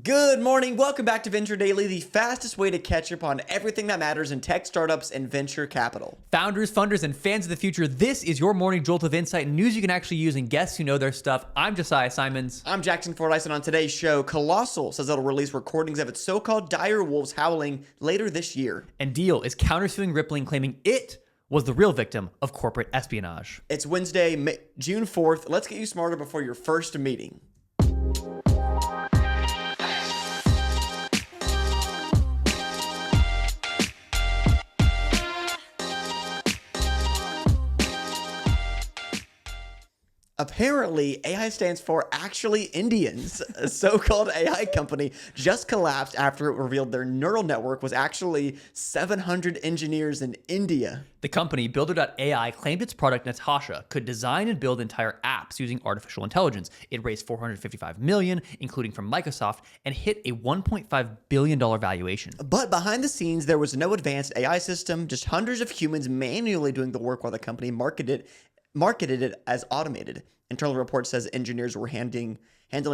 Good morning. Welcome back to Venture Daily, the fastest way to catch up on everything that matters in tech startups and venture capital. Founders, funders, and fans of the future, this is your morning jolt of insight and news you can actually use and guests who know their stuff. I'm Josiah Simons. I'm Jackson Fordyce, and on today's show, Colossal says it'll release recordings of its so-called dire wolves howling later this year. And Deel is countersuing Rippling, claiming it was the real victim of corporate espionage. It's Wednesday, June 4th. Let's get you smarter before your first meeting. Apparently, AI stands for Actually Indians. A so-called AI company just collapsed after it revealed their neural network was actually 700 engineers in India. The company, Builder.ai, claimed its product Natasha could design and build entire apps using artificial intelligence. It raised $455 million, including from Microsoft, and hit a $1.5 billion valuation. But behind the scenes, there was no advanced AI system, just hundreds of humans manually doing the work while the company marketed it as automated. Internal report says engineers were handling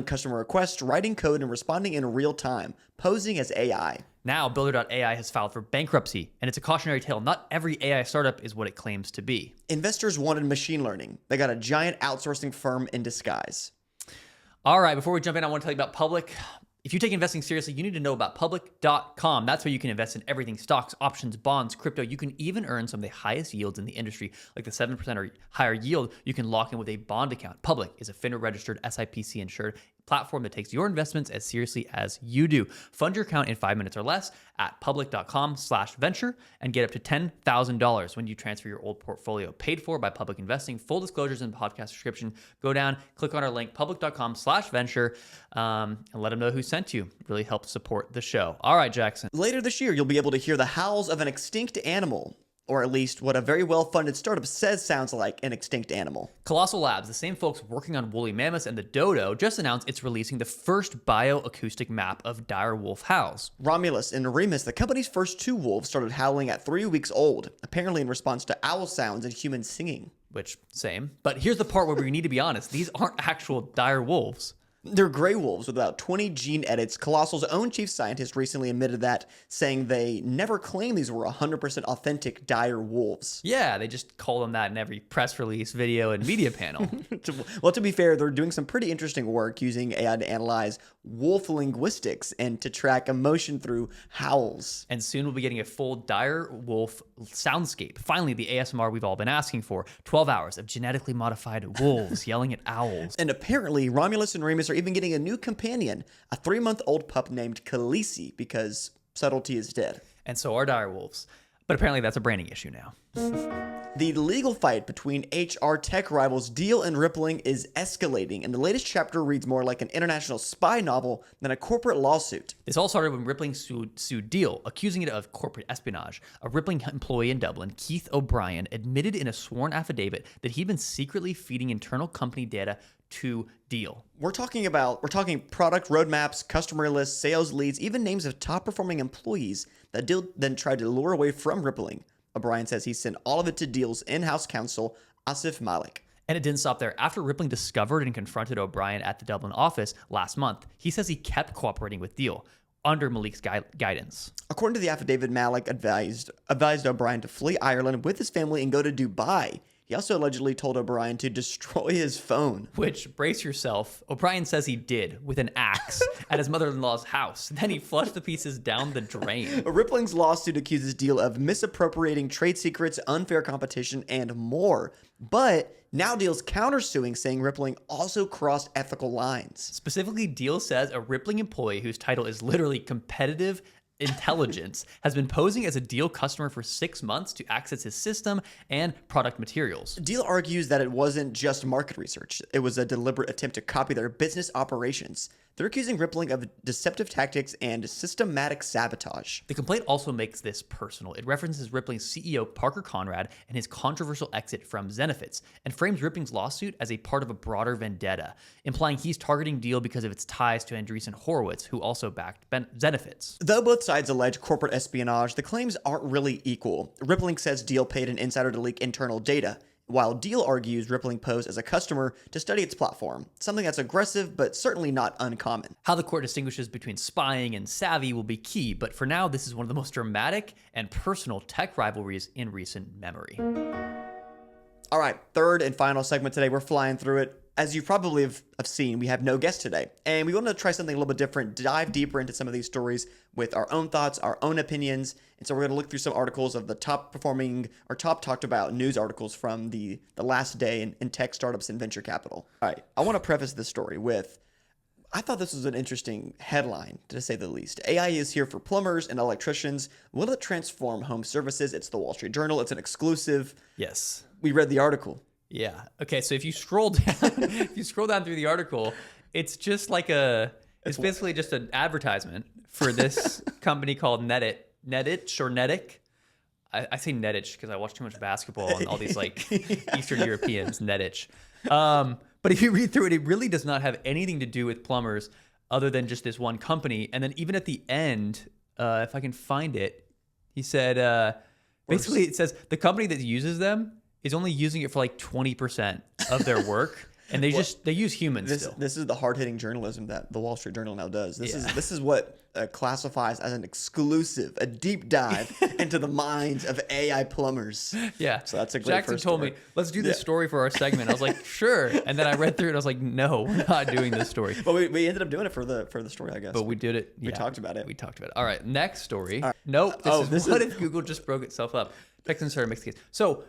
customer requests, writing code, and responding in real time, posing as AI. Now, Builder.ai has filed for bankruptcy, and it's a cautionary tale. Not every AI startup is what it claims to be. Investors wanted machine learning. They got a giant outsourcing firm in disguise. All right, before we jump in, I want to tell you about Public. If you take investing seriously, you need to know about public.com. That's where you can invest in everything: stocks, options, bonds, crypto. You can even earn some of the highest yields in the industry, like the 7% or higher yield you can lock in with a bond account. Public is a FINRA-registered, SIPC insured platform that takes your investments as seriously as you do. Fund your account in 5 minutes or less at public.com/venture and get up to $10,000 when you transfer your old portfolio. Paid for by Public Investing. Full disclosures in the podcast description. Go down, click on our link, public.com/venture, and let them know who sent you. It really helps support the show. All right, Jackson. Later this year, you'll be able to hear the howls of an extinct animal. Or at least what a very well-funded startup says sounds like an extinct animal. Colossal Labs, the same folks working on woolly mammoths and the dodo, just announced it's releasing the first bioacoustic map of dire wolf howls. Romulus and Remus, the company's first two wolves, started howling at 3 weeks old, apparently in response to owl sounds and human singing. Which, same. But here's the part where we need to be honest. These aren't actual dire wolves. They're gray wolves with about 20 gene edits. Colossal's own chief scientist recently admitted that, saying they never claimed these were 100% authentic dire wolves. Yeah, they just call them that in every press release, video, and media panel. Well, to be fair, they're doing some pretty interesting work using AI to analyze wolf linguistics and to track emotion through howls. And soon we'll be getting a full dire wolf soundscape. Finally, the ASMR we've all been asking for. 12 hours of genetically modified wolves yelling at owls. And apparently, Romulus and Remus are even getting a new companion, a 3-month-old pup named Khaleesi, because subtlety is dead. And so are dire wolves. But apparently that's a branding issue now. The legal fight between HR tech rivals Deel and Rippling is escalating, and the latest chapter reads more like an international spy novel than a corporate lawsuit. This all started when Rippling sued Deel, accusing it of corporate espionage. A Rippling employee in Dublin, Keith O'Brien, admitted in a sworn affidavit that he'd been secretly feeding internal company data to Deel. We're talking product roadmaps, customer lists, sales leads, even names of top-performing employees that Deel then tried to lure away from Rippling. O'Brien says he sent all of it to Deel's in-house counsel, Asif Malik. And it didn't stop there. After Rippling discovered and confronted O'Brien at the Dublin office last month, he says he kept cooperating with Deel under Malik's guidance. According to the affidavit, Malik advised O'Brien to flee Ireland with his family and go to Dubai. He also allegedly told O'Brien to destroy his phone. Which, brace yourself, O'Brien says he did with an axe at his mother-in-law's house. Then he flushed the pieces down the drain. Rippling's lawsuit accuses Deel of misappropriating trade secrets, unfair competition, and more. But now Deel's countersuing, saying Rippling also crossed ethical lines. Specifically, Deel says a Rippling employee whose title is literally competitive intelligence has been posing as a Deel customer for 6 months to access his system and product materials. Deel argues that it wasn't just market research. It was a deliberate attempt to copy their business operations. They're accusing Rippling of deceptive tactics and systematic sabotage. The complaint also makes this personal. It references Rippling's CEO Parker Conrad and his controversial exit from Zenefits, and frames Rippling's lawsuit as a part of a broader vendetta, implying he's targeting Deel because of its ties to Andreessen Horowitz, who also backed Zenefits. Though both sides allege corporate espionage, the claims aren't really equal. Rippling says Deel paid an insider to leak internal data. while Deel argues Rippling posed as a customer to study its platform, something that's aggressive but certainly not uncommon. How the court distinguishes between spying and savvy will be key, but for now, this is one of the most dramatic and personal tech rivalries in recent memory. All right, third and final segment today. We're flying through it. As you probably have seen, we have no guest today, and we want to try something a little bit different, dive deeper into some of these stories with our own thoughts, our own opinions. And so we're going to look through some articles of the top performing or top talked about news articles from the last day in tech startups and venture capital. All right, I want to preface this story with, I thought this was an interesting headline, to say the least. AI is here for plumbers and electricians. Will it transform home services? It's the Wall Street Journal. It's an exclusive. Yes. We read the article. Yeah. Okay. So if you scroll down, through the article, it's just like it's basically just an advertisement for this company called Netic. I say Netic because I watch too much basketball and all these like Eastern Europeans, Netic. But if you read through it, it really does not have anything to do with plumbers other than just this one company. And then even at the end, if I can find it, he said, basically it says the company that uses them is only using it for like 20% of their work. And they use humans still. This is the hard-hitting journalism that the Wall Street Journal now does. This is what classifies as an exclusive, a deep dive into the minds of AI plumbers. Yeah. So that's a great Jackson first told story. me, let's do this story for our segment. I was like, sure. And then I read through it. I was like, no, we're not doing this story. But we ended up doing it for the story, I guess. But we did it. We talked about it. We talked about it. All right. Next story. Right. Nope. This is if Google just broke itself up. Texan started mixed case. So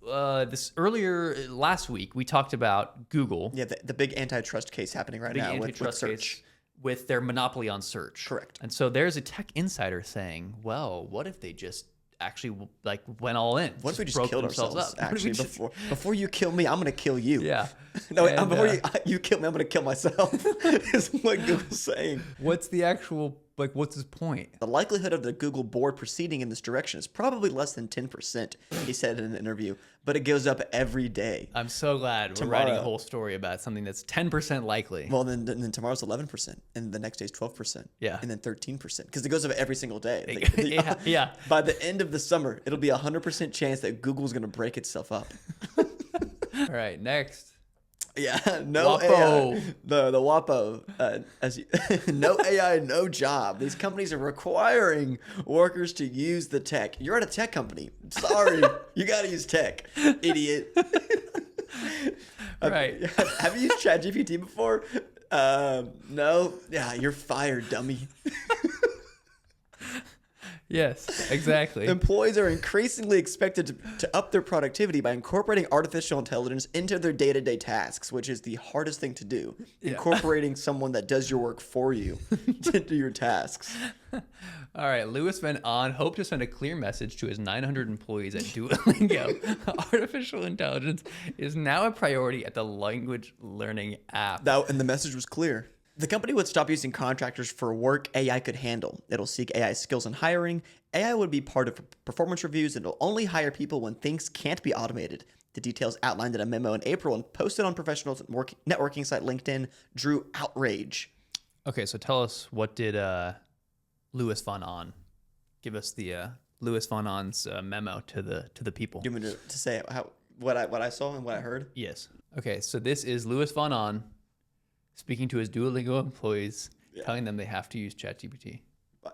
this earlier last week, we talked about Google. Yeah, the big antitrust case happening right now with search. Case with their monopoly on search. Correct. And so there's a tech insider saying, well, what if they just actually like went all in? What if we just killed ourselves up? Actually, before you kill me, I'm going to kill you. Yeah. No, and, before you kill me, I'm going to kill myself. Is what Google's saying. What's the actual, like, what's his point? The likelihood of the Google board proceeding in this direction is probably less than 10%, he said in an interview, but it goes up every day. I'm so glad we're writing a whole story about something that's 10% likely. Well, then tomorrow's 11%, and the next day's 12%. Yeah. And then 13%, because it goes up every single day. Yeah. By the end of the summer, it'll be a 100% chance that Google's going to break itself up. All right, next. Yeah, no WAPO. AI. The WAPO, no AI, no job. These companies are requiring workers to use the tech. You're at a tech company. Sorry, you got to use tech, idiot. Right. Have you used ChatGPT before? No. Yeah, you're fired, dummy. Yes, exactly. Employees are increasingly expected to up their productivity by incorporating artificial intelligence into their day-to-day tasks, which is the hardest thing to do. Yeah. Incorporating someone that does your work for you to do your tasks. All right, Louis Van On hoped to send a clear message to his 900 employees at Duolingo. Artificial intelligence is now a priority at the language learning app. And the message was clear. The company would stop using contractors for work AI could handle. It'll seek AI skills in hiring. AI would be part of performance reviews, and it'll only hire people when things can't be automated. The details outlined in a memo in April and posted on professional networking site LinkedIn drew outrage. Okay, so tell us, what did Louis Van On give us the Louis Van On's memo to the people? Do you want me to say what I saw and what I heard? Yes. Okay, so this is Louis Van On speaking to his Duolingo employees, telling them they have to use ChatGPT.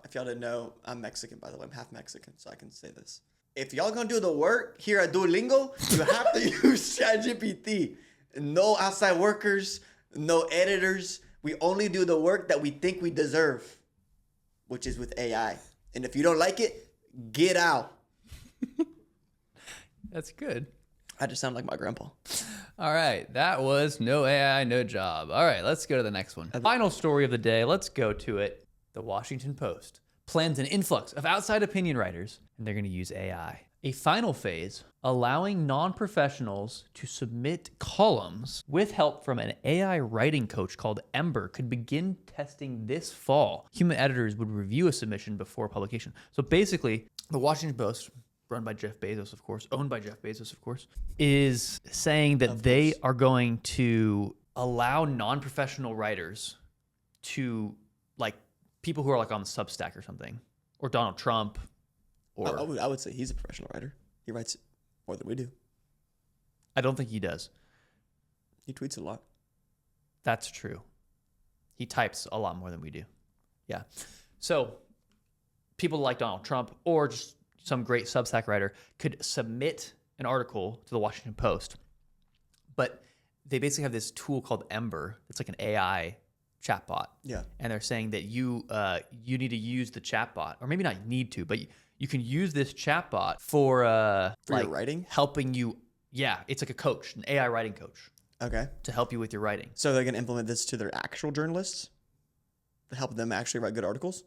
If y'all didn't know, I'm Mexican, by the way. I'm half Mexican, so I can say this. If y'all gonna do the work here at Duolingo, you have to use ChatGPT. No outside workers, no editors. We only do the work that we think we deserve, which is with AI. And if you don't like it, get out. That's good. I just sound like my grandpa. All right, that was no AI, no job. All right, let's go to the next one. Final story of the day. Let's go to it. The Washington Post plans an influx of outside opinion writers, and they're going to use AI. A final phase, allowing non-professionals to submit columns with help from an AI writing coach called Ember, could begin testing this fall. Human editors would review a submission before publication. So basically, the Washington Post, run by Jeff Bezos, of course, owned by Jeff Bezos, of course, is saying that they are going to allow non-professional writers to, like, people who are like on Substack or something, or Donald Trump, or I would say he's a professional writer. He writes more than we do. I don't think he does. He tweets a lot. That's true. He types a lot more than we do. Yeah. So people like Donald Trump or just some great Substack writer could submit an article to the Washington Post, but they basically have this tool called Ember. It's like an AI chatbot. Yeah. And they're saying that you need to use the chatbot, or maybe not need to, but you can use this chatbot for your writing? helping you. Yeah, it's like a coach, an AI writing coach Okay. to help you with your writing. So they're going to implement this to their actual journalists to help them actually write good articles?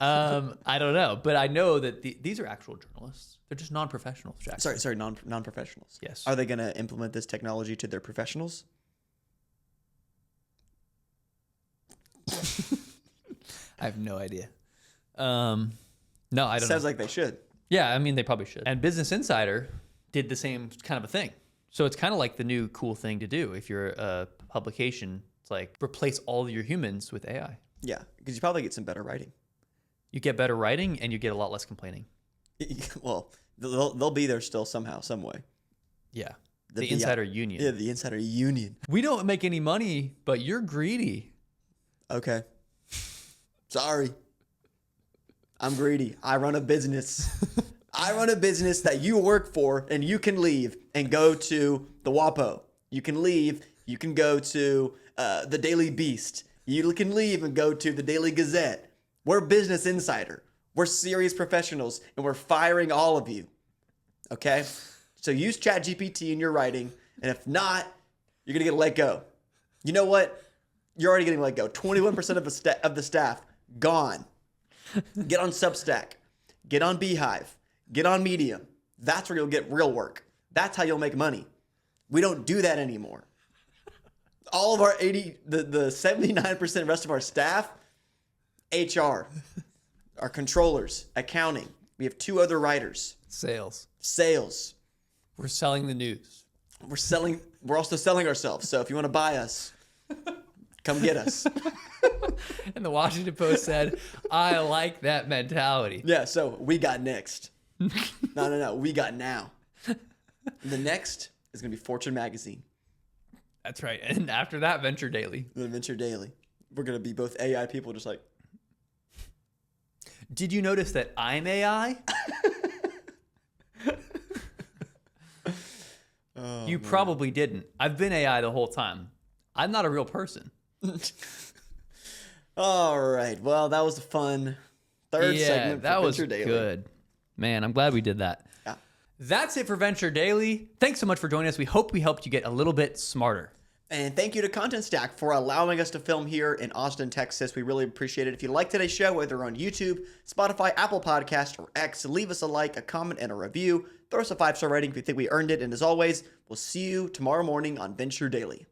I don't know, but I know that these are actual journalists. They're just non-professionals, Jack. Sorry, non-professionals. Yes. Are they going to implement this technology to their professionals? I have no idea. No, I don't Sounds know. like they should. Yeah, I mean, they probably should. And Business Insider did the same kind of a thing. So it's kind of like the new cool thing to do. If you're a publication, it's like replace all of your humans with AI. Yeah, because you probably get some better writing. You get better writing and you get a lot less complaining. Well, they'll be there still somehow, some way. Yeah. The Insider Union. Yeah, the Insider Union. We don't make any money, but you're greedy. Okay. Sorry. I'm greedy. I run a business. I run a business that you work for, and you can leave and go to the WAPO. You can leave. You can go to the Daily Beast. You can leave and go to the Daily Gazette. We're Business Insider. We're serious professionals, and we're firing all of you. Okay? So use ChatGPT in your writing, and if not, you're going to get let go. You know what? You're already getting let go. 21% of the staff gone. Get on Substack. Get on Beehive. Get on Medium. That's where you'll get real work. That's how you'll make money. We don't do that anymore. All of our the 79% rest of our staff, HR, our controllers, accounting. We have 2 other writers. Sales. We're selling the news. We're also selling ourselves. So if you want to buy us, come get us. And the Washington Post said, I like that mentality. Yeah, so we got next. No. We got now. The next is going to be Fortune Magazine. That's right. And after that, Venture Daily. The Venture Daily. We're going to be both AI people just like. Did you notice that I'm AI? You probably didn't. I've been AI the whole time. I'm not a real person. All right. Well, that was a fun third segment for that was Venture Daily. Good. Man, I'm glad we did that. Yeah. That's it for Venture Daily. Thanks so much for joining us. We hope we helped you get a little bit smarter. And thank you to Content Stack for allowing us to film here in Austin, Texas. We really appreciate it. If you like today's show, whether on YouTube, Spotify, Apple Podcast, or X, leave us a like, a comment, and a review. Throw us a 5-star rating if you think we earned it. And as always, we'll see you tomorrow morning on Venture Daily.